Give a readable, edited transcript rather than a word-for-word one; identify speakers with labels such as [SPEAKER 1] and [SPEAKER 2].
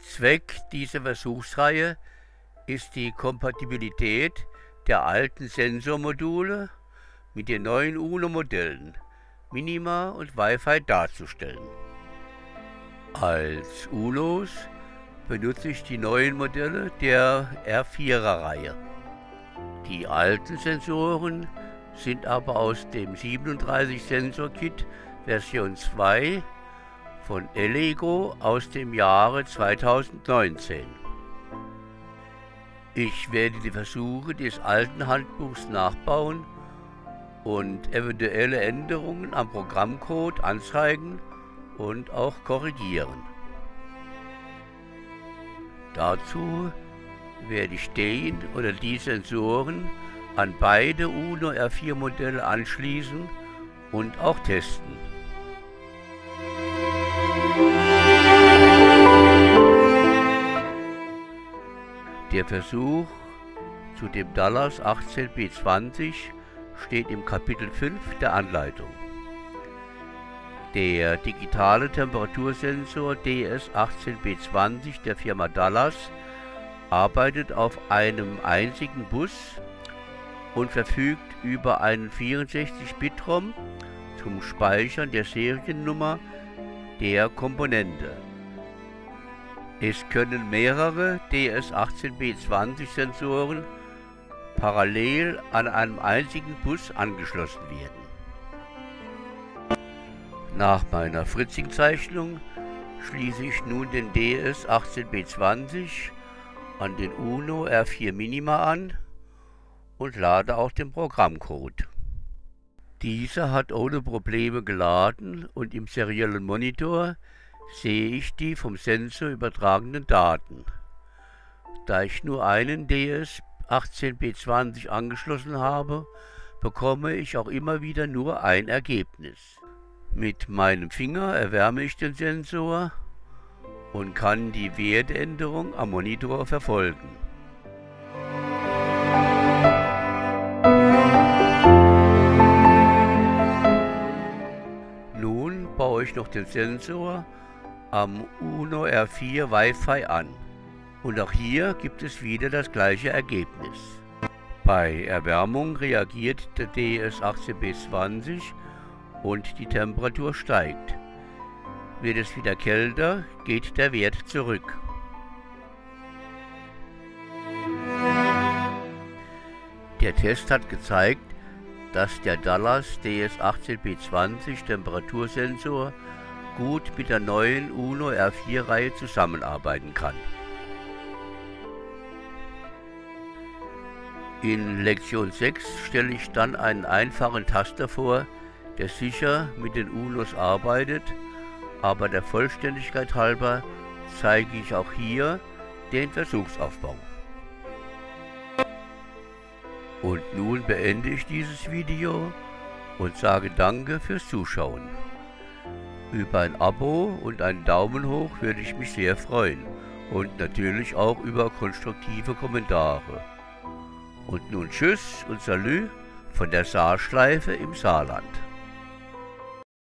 [SPEAKER 1] Zweck dieser Versuchsreihe ist die Kompatibilität der alten Sensormodule mit den neuen UNO-Modellen Minima und Wi-Fi darzustellen. Als UNOs benutze ich die neuen Modelle der R4er-Reihe. Die alten Sensoren sind aber aus dem 37-Sensor-Kit Version 2 von Elego aus dem Jahre 2019. Ich werde die Versuche des alten Handbuchs nachbauen und eventuelle Änderungen am Programmcode anzeigen und auch korrigieren. Dazu werde ich den oder die Sensoren an beide UNO R4 Modelle anschließen und auch testen. Der Versuch zu dem Dallas 18B20 steht im Kapitel 5 der Anleitung. Der digitale Temperatursensor DS18B20 der Firma Dallas arbeitet auf einem einzigen Bus und verfügt über einen 64-Bit-ROM zum Speichern der Seriennummer der Komponente. Es können mehrere DS18B20 Sensoren parallel an einem einzigen Bus angeschlossen werden. Nach meiner Fritzing-Zeichnung schließe ich nun den DS18B20 an den UNO R4 Minima an und lade auch den Programmcode. Dieser hat ohne Probleme geladen und im seriellen Monitor sehe ich die vom Sensor übertragenen Daten. Da ich nur einen DS18B20 angeschlossen habe, bekomme ich auch immer wieder nur ein Ergebnis. Mit meinem Finger erwärme ich den Sensor und kann die Wertänderung am Monitor verfolgen. Nun baue ich noch den Sensor am UNO R4 Wi-Fi an. Und auch hier gibt es wieder das gleiche Ergebnis. Bei Erwärmung reagiert der DS18B20 und die Temperatur steigt. Wird es wieder kälter, geht der Wert zurück. Der Test hat gezeigt, dass der Dallas DS18B20 Temperatursensor gut mit der neuen UNO R4-Reihe zusammenarbeiten kann. In Lektion 6 stelle ich dann einen einfachen Taster vor, der sicher mit den UNOs arbeitet, aber der Vollständigkeit halber zeige ich auch hier den Versuchsaufbau. Und nun beende ich dieses Video und sage Danke fürs Zuschauen. Über ein Abo und einen Daumen hoch würde ich mich sehr freuen und natürlich auch über konstruktive Kommentare. Und nun Tschüss und Salü von der Saarschleife im Saarland.